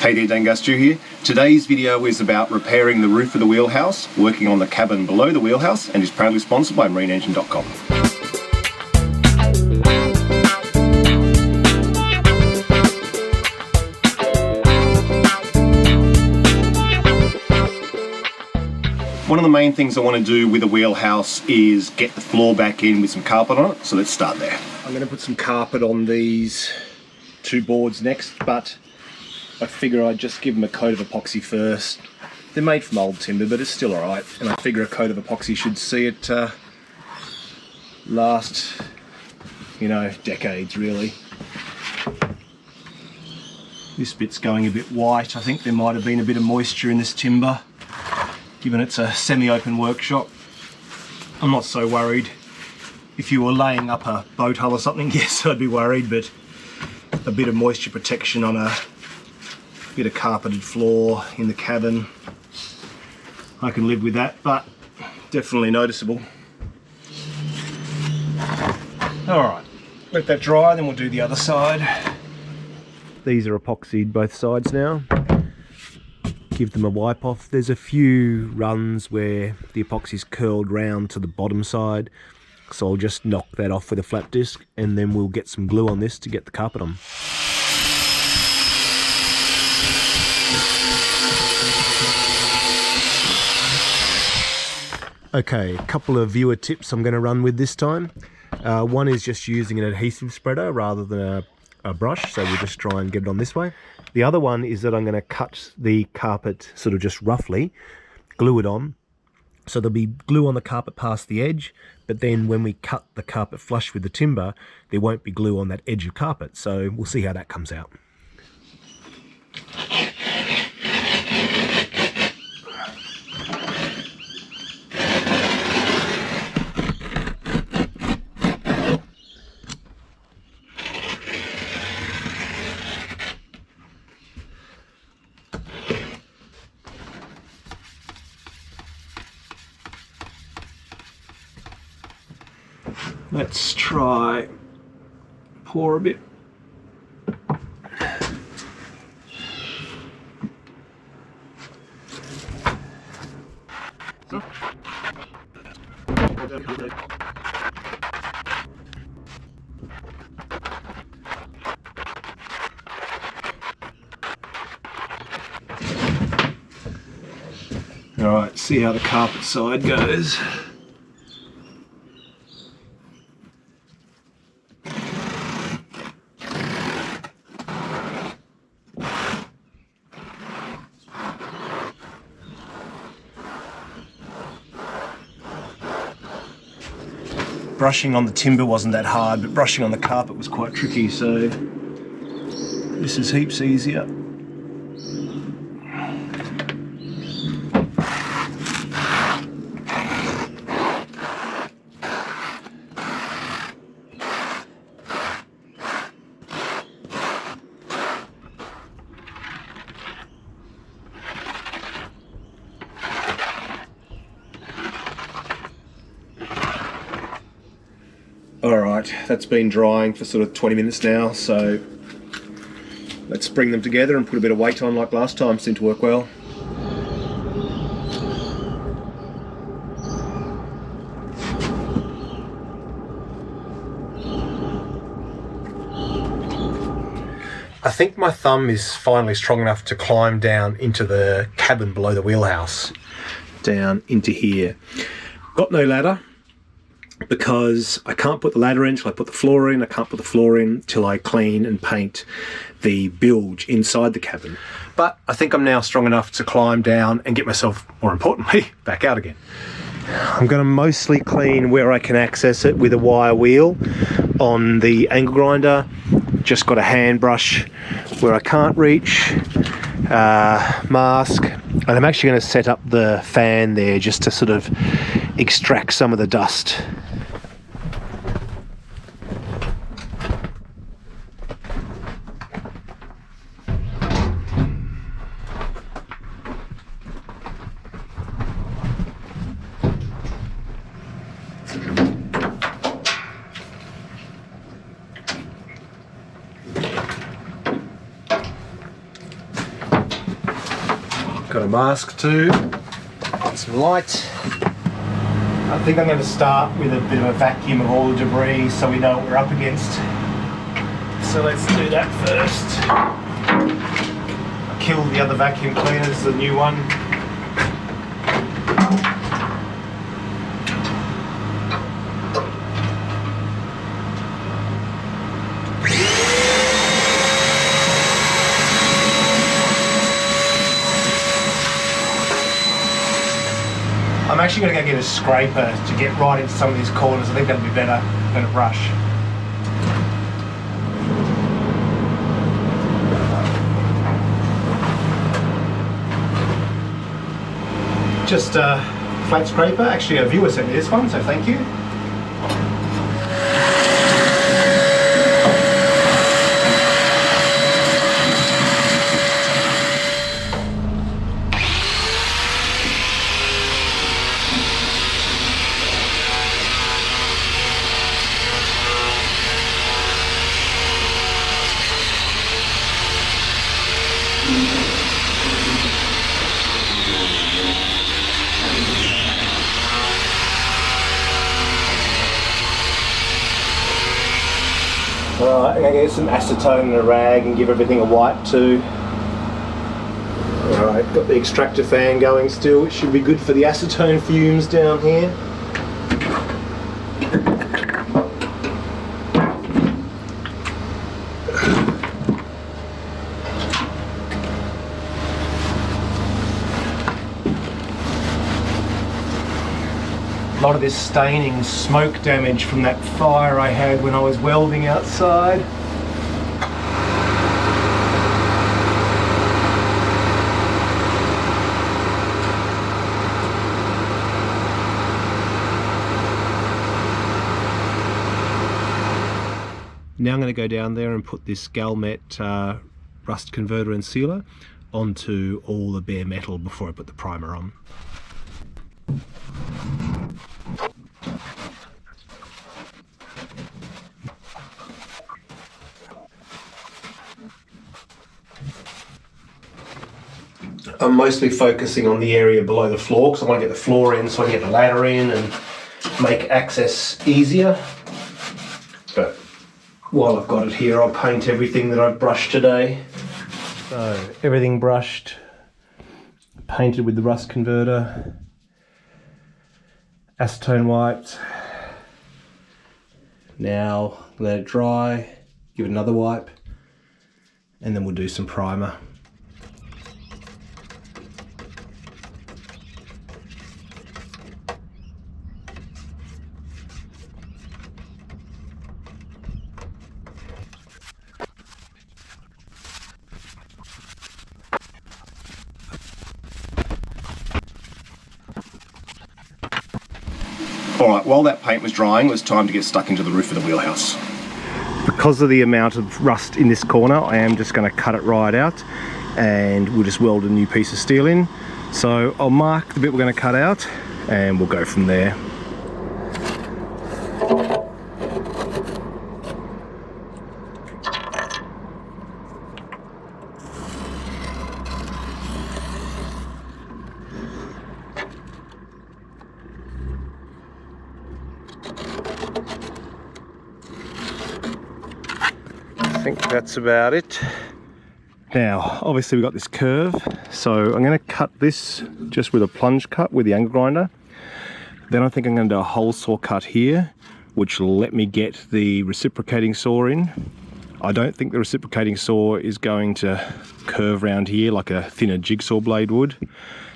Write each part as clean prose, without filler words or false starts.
Hey there, Dangas Stu here. Today's video is about repairing the roof of the wheelhouse, working on the cabin below the wheelhouse, and is proudly sponsored by marineengine.com. One of the main things I want to do with a wheelhouse is get the floor back in with some carpet on it, so let's start there. I'm going to put some carpet on these two boards next, but I figure I'd just give them a coat of epoxy first. They're made from old timber, but it's still alright, and I figure a coat of epoxy should see it last, you know, decades really. This bit's going a bit white. I think there might have been a bit of moisture in this timber, given it's a semi-open workshop. I'm not so worried. If you were laying up a boat hull or something, yes, I'd be worried, but a bit of moisture protection on a bit of carpeted floor in the cabin, I can live with that, but definitely noticeable. Alright, let that dry, then we'll do the other side. These are epoxied both sides now. Give them a wipe off. There's a few runs where the epoxy's curled round to the bottom side, so I'll just knock that off with a flat disc, and then we'll get some glue on this to get the carpet on. Okay, a couple of viewer tips I'm going to run with this time. One is just using an adhesive spreader rather than a brush, so we'll just try and get it on this way. The other one is that I'm going to cut the carpet sort of just roughly, glue it on, so there'll be glue on the carpet past the edge, but then when we cut the carpet flush with the timber, there won't be glue on that edge of carpet, so we'll see how that comes out. Let's try pour a bit. All right, see how the carpet side goes. Brushing on the timber wasn't that hard, but brushing on the carpet was quite tricky, so this is heaps easier. Alright, that's been drying for sort of 20 minutes now, so let's bring them together and put a bit of weight on like last time. Seemed to work well. I think my thumb is finally strong enough to climb down into the cabin below the wheelhouse, down into here. Got no ladder, because I can't put the ladder in till I put the floor in. I can't put the floor in till I clean and paint the bilge inside the cabin. But I think I'm now strong enough to climb down and get myself, more importantly, back out again. I'm going to mostly clean where I can access it with a wire wheel on the angle grinder. Just got a hand brush where I can't reach, mask, and I'm actually going to set up the fan there just to sort of extract some of the dust. Got a mask too. Got some light. I think I'm going to start with a bit of a vacuum of all the debris so we know what we're up against. So let's do that first. I killed the other vacuum cleaners, the new one. I'm actually going to go get a scraper to get right into some of these corners. I think that'll be better than a brush. Just a flat scraper. Actually, a viewer sent me this one, so thank you. Alright, I'm going to get some acetone and a rag and give everything a wipe too. Alright, got the extractor fan going still, it should be good for the acetone fumes down here. A lot of this staining, smoke damage from that fire I had when I was welding outside. Now I'm going to go down there and put this Galmet rust converter and sealer onto all the bare metal before I put the primer on. I'm mostly focusing on the area below the floor because I want to get the floor in so I can get the ladder in and make access easier. But while I've got it here, I'll paint everything that I've brushed today. So everything brushed, painted with the rust converter, acetone wiped. Now let it dry, give it another wipe, and then we'll do some primer. Alright, while that paint was drying, it was time to get stuck into the roof of the wheelhouse. Because of the amount of rust in this corner, I am just going to cut it right out and we'll just weld a new piece of steel in. So I'll mark the bit we're going to cut out and we'll go from there. I think that's about it. Now, obviously we've got this curve, so I'm going to cut this just with a plunge cut with the angle grinder. Then I think I'm going to do a hole saw cut here, which will let me get the reciprocating saw in. I don't think the reciprocating saw is going to curve around here like a thinner jigsaw blade would,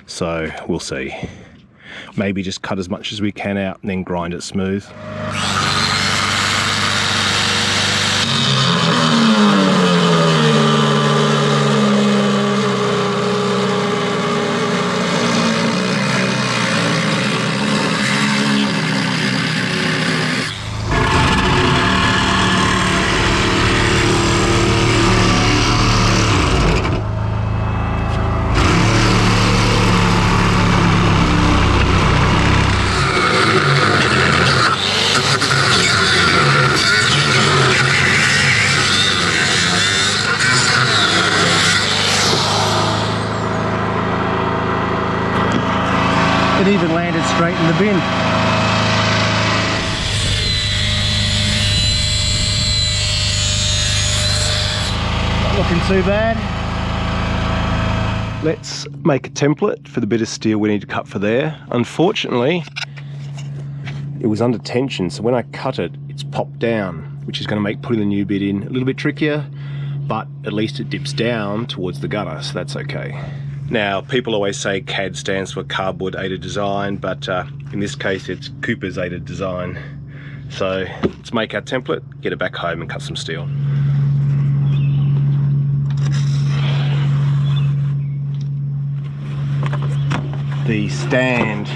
so we'll see. Maybe just cut as much as we can out and then grind it smooth. It even landed straight in the bin. Not looking too bad. Let's make a template for the bit of steel we need to cut for there. Unfortunately, it was under tension, so when I cut it, it's popped down, which is going to make putting the new bit in a little bit trickier, but at least it dips down towards the gutter, so that's okay. Now, people always say CAD stands for Cardboard Aided Design, but in this case it's Cooper's Aided Design. So let's make our template, get it back home and cut some steel. The stand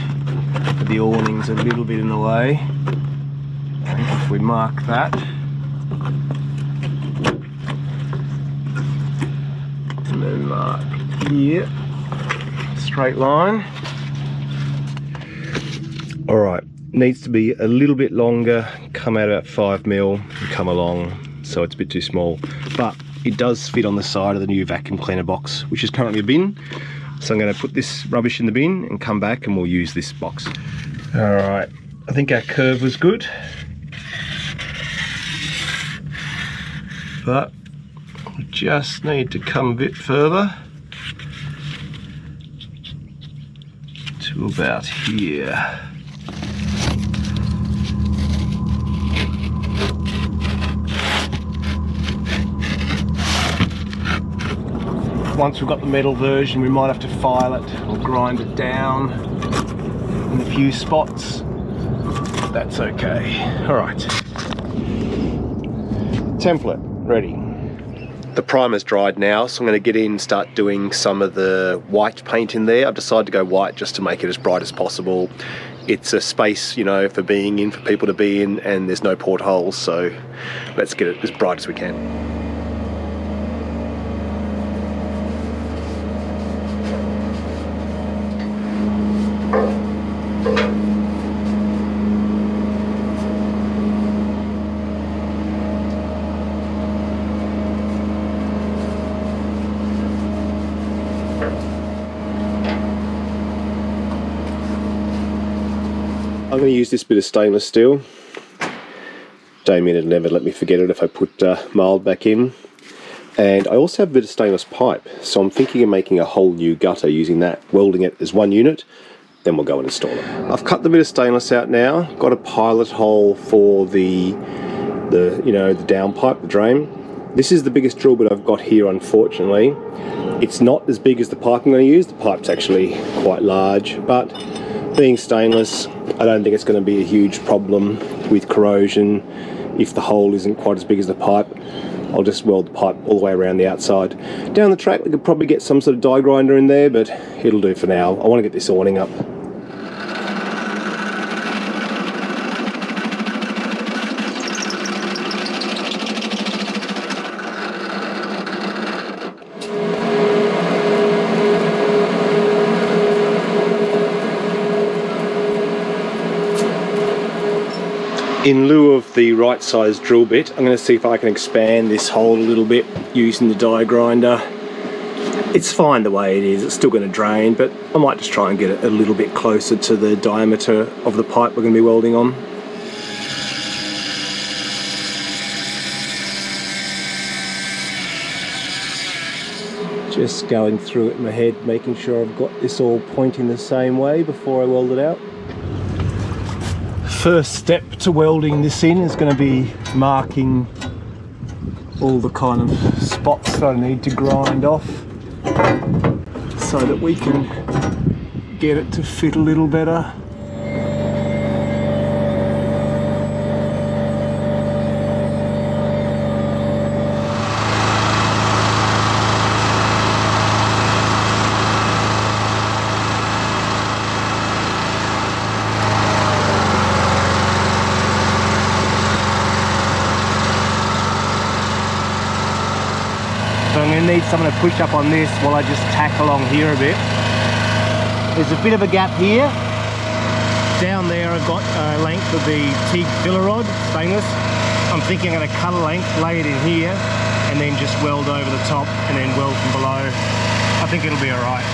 for the awning's a little bit in the way. I think if we mark that, and then mark here, straight line. All right, needs to be a little bit longer, come out about 5 mil and come along, so it's a bit too small, but it does fit on the side of the new vacuum cleaner box, which is currently a bin. So I'm going to put this rubbish in the bin and come back and we'll use this box. All right, I think our curve was good, but we just need to come a bit further to about here. Once we've got the metal version, we might have to file it or grind it down in a few spots. That's okay. All right. Template ready. The primer's dried now, so I'm going to get in and start doing some of the white paint in there. I've decided to go white just to make it as bright as possible. It's a space, you know, for being in, for people to be in, and there's no portholes, so let's get it as bright as we can. I'm going to use this bit of stainless steel. Damien would never let me forget it if I put mould back in. And I also have a bit of stainless pipe, so I'm thinking of making a whole new gutter using that, welding it as one unit, then we'll go and install it. I've cut the bit of stainless out now, got a pilot hole for the downpipe, the drain. This is the biggest drill bit I've got here, unfortunately. It's not as big as the pipe I'm going to use. The pipe's actually quite large, but being stainless, I don't think it's going to be a huge problem with corrosion if the hole isn't quite as big as the pipe. I'll just weld the pipe all the way around the outside. Down the track we could probably get some sort of die grinder in there, but it'll do for now. I want to get this awning up. In lieu of the right size drill bit, I'm going to see if I can expand this hole a little bit using the die grinder. It's fine the way it is, it's still going to drain, but I might just try and get it a little bit closer to the diameter of the pipe we're going to be welding on. Just going through it in my head, making sure I've got this all pointing the same way before I weld it out. First step to welding this in is going to be marking all the kind of spots that I need to grind off so that we can get it to fit a little better. So I'm going to need someone to push up on this while I just tack along here a bit. There's a bit of a gap here. Down there I've got a length of the TIG filler rod, stainless. I'm thinking I'm going to cut a length, lay it in here, and then just weld over the top and then weld from below. I think it'll be alright.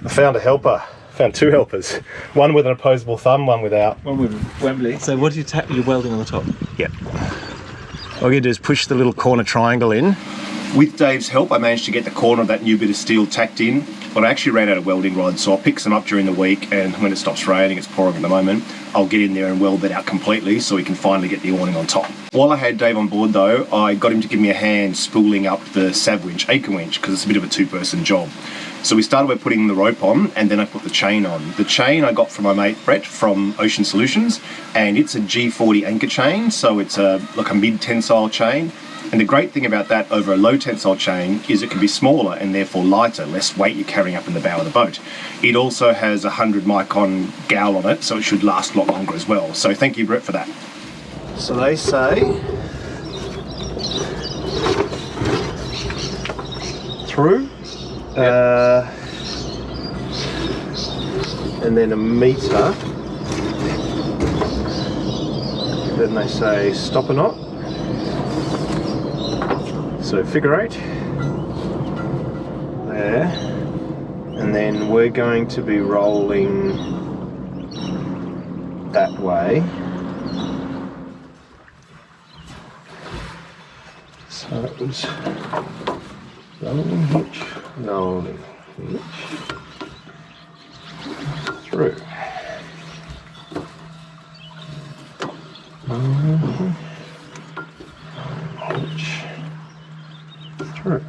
I found a helper Found 2 helpers. One with an opposable thumb, one without. One with Wembley. So what do you tap? You're welding on the top. Yep. All you do is push the little corner triangle in. With Dave's help, I managed to get the corner of that new bit of steel tacked in, but I actually ran out of welding rods, so I'll pick some up during the week, and when it stops raining, it's pouring at the moment, I'll get in there and weld that out completely so we can finally get the awning on top. While I had Dave on board though, I got him to give me a hand spooling up the SAB winch, anchor winch, because it's a bit of a 2-person job. So we started by putting the rope on, and then I put the chain on. The chain I got from my mate Brett from Ocean Solutions, and it's a G40 anchor chain, so it's like a mid-tensile chain. And the great thing about that over a low tensile chain is it can be smaller and therefore lighter, less weight you're carrying up in the bow of the boat. It also has a 100 micron gowl on it, so it should last a lot longer as well. So thank you, Brett, for that. So they say through, and then a metre. Then they say stop a knot. So figure 8 there, and then we're going to be rolling that way. So it was rolling hitch, through. Hitch. Through.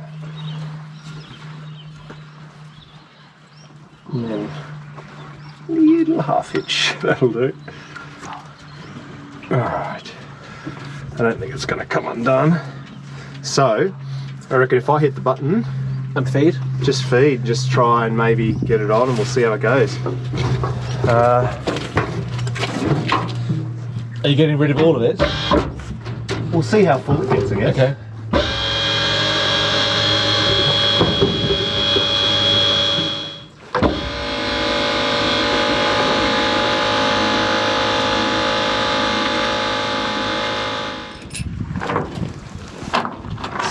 And then a little half hitch, that'll do. Alright. I don't think it's going to come undone. So, I reckon if I hit the button And feed? Just feed, just try and maybe get it on and we'll see how it goes. Are you getting rid of all of it? We'll see how full it gets, I guess. Okay.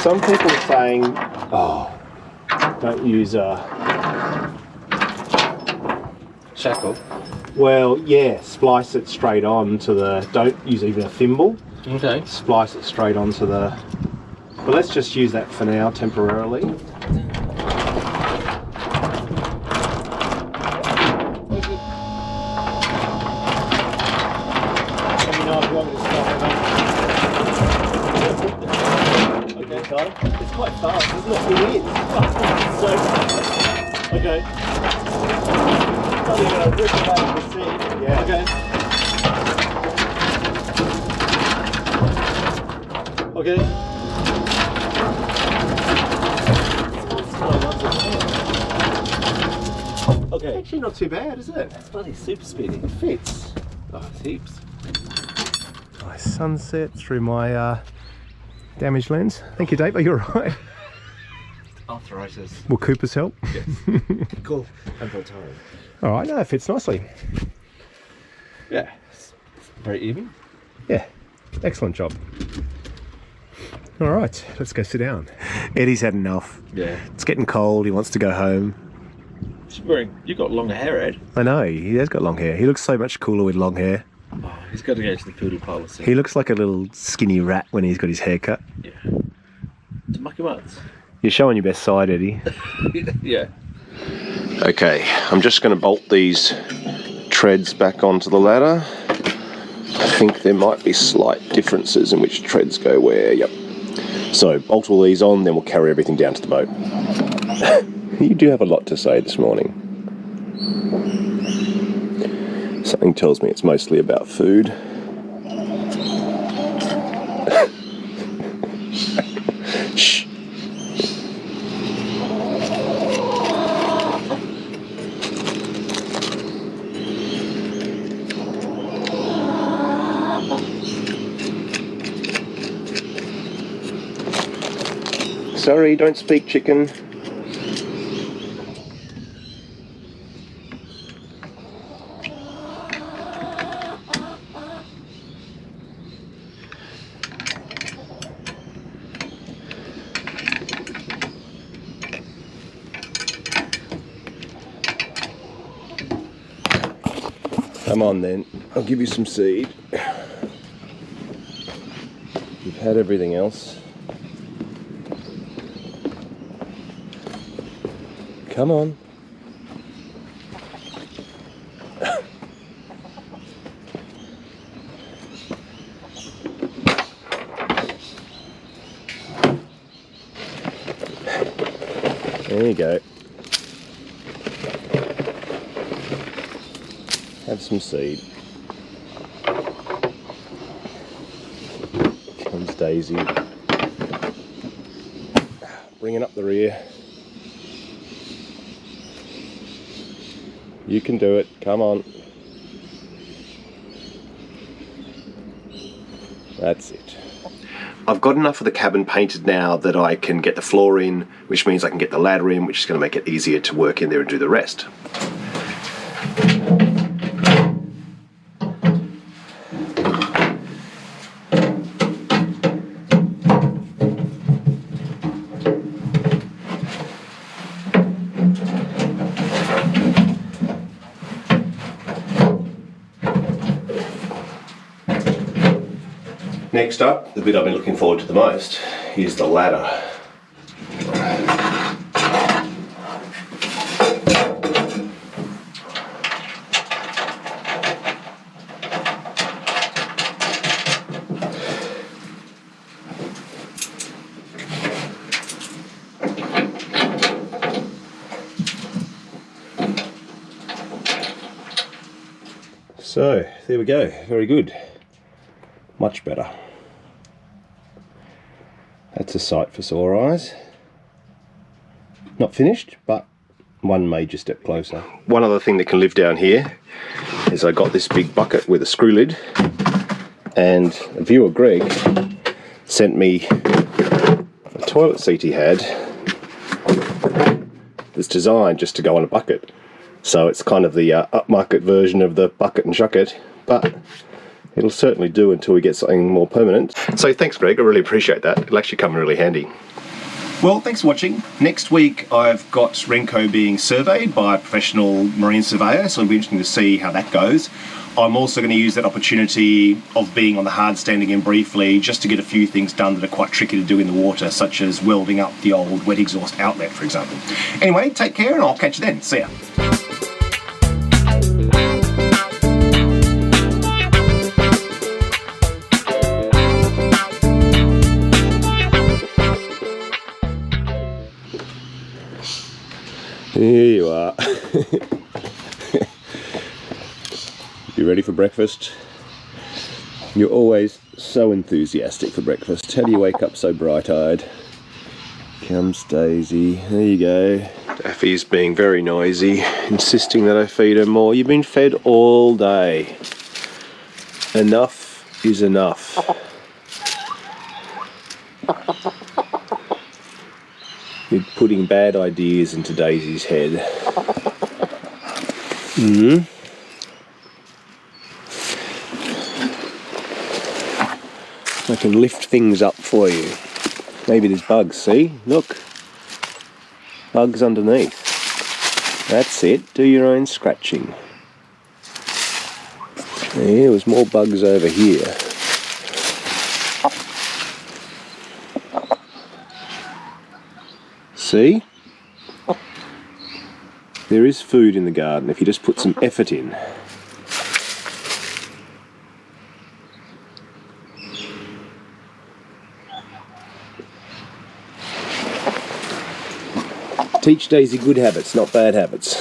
Some people are saying, oh, don't use a shackle. Well, yeah, splice it straight on to the, don't use even a thimble. Okay. Splice it straight onto the, but let's just use that for now, temporarily. It's quite fast, isn't it? It is. So, okay. Probably gonna rip it out of the seat. Yeah. Okay. Okay. Okay. Actually not too bad, is it? It's bloody super speedy. It fits. Oh, it's heaps. Nice sunset through my damaged lens. Thank you, Dave. Are you alright? Arthritis. Will Cooper's help? Yes. Cool. I'm very tired. Alright, no, it fits nicely. Yeah. It's very even. Yeah. Excellent job. Alright, let's go sit down. Eddie's had enough. Yeah. It's getting cold, he wants to go home. You've got longer hair, Ed. I know, he has got long hair. He looks so much cooler with long hair. Oh, he's got to go to the poodle parlour soon. He looks like a little skinny rat when he's got his hair cut. Yeah. To muck him up. You're showing your best side, Eddie. Yeah. Okay, I'm just going to bolt these treads back onto the ladder. I think there might be slight differences in which treads go where, yep. So bolt all these on, then we'll carry everything down to the boat. You do have a lot to say this morning. Something tells me it's mostly about food. Shh. Sorry, don't speak, chicken. Come on then, I'll give you some seed. You've had everything else. Come on. There you go. Have some seed. Comes Daisy. Bringing up the rear. You can do it, come on. That's it. I've got enough of the cabin painted now that I can get the floor in, which means I can get the ladder in, which is going to make it easier to work in there and do the rest. Next up, the bit I've been looking forward to the most is the ladder. So, there we go, very good. Much better. That's a sight for sore eyes. Not finished, but one major step closer. One other thing that can live down here is I got this big bucket with a screw lid, and a viewer, Greg, sent me a toilet seat he had that's designed just to go on a bucket. So it's kind of the upmarket version of the bucket and chuck it, but it'll certainly do until we get something more permanent. So thanks, Greg, I really appreciate that. It'll actually come in really handy. Well, thanks for watching. Next week I've got Renko being surveyed by a professional marine surveyor, so it'll be interesting to see how that goes. I'm also going to use that opportunity of being on the hard stand again briefly, just to get a few things done that are quite tricky to do in the water, such as welding up the old wet exhaust outlet, for example. Anyway, take care and I'll catch you then. See ya. Here you are. You ready for breakfast? You're always so enthusiastic for breakfast. How do you wake up so bright-eyed? Comes Daisy. There you go. Daffy's being very noisy, insisting that I feed her more. You've been fed all day. Enough is enough. You're putting bad ideas into Daisy's head. I can lift things up for you. Maybe there's bugs, see? Look. Bugs underneath. That's it. Do your own scratching. There was more bugs over here. See? There is food in the garden if you just put some effort in. Teach Daisy good habits, not bad habits.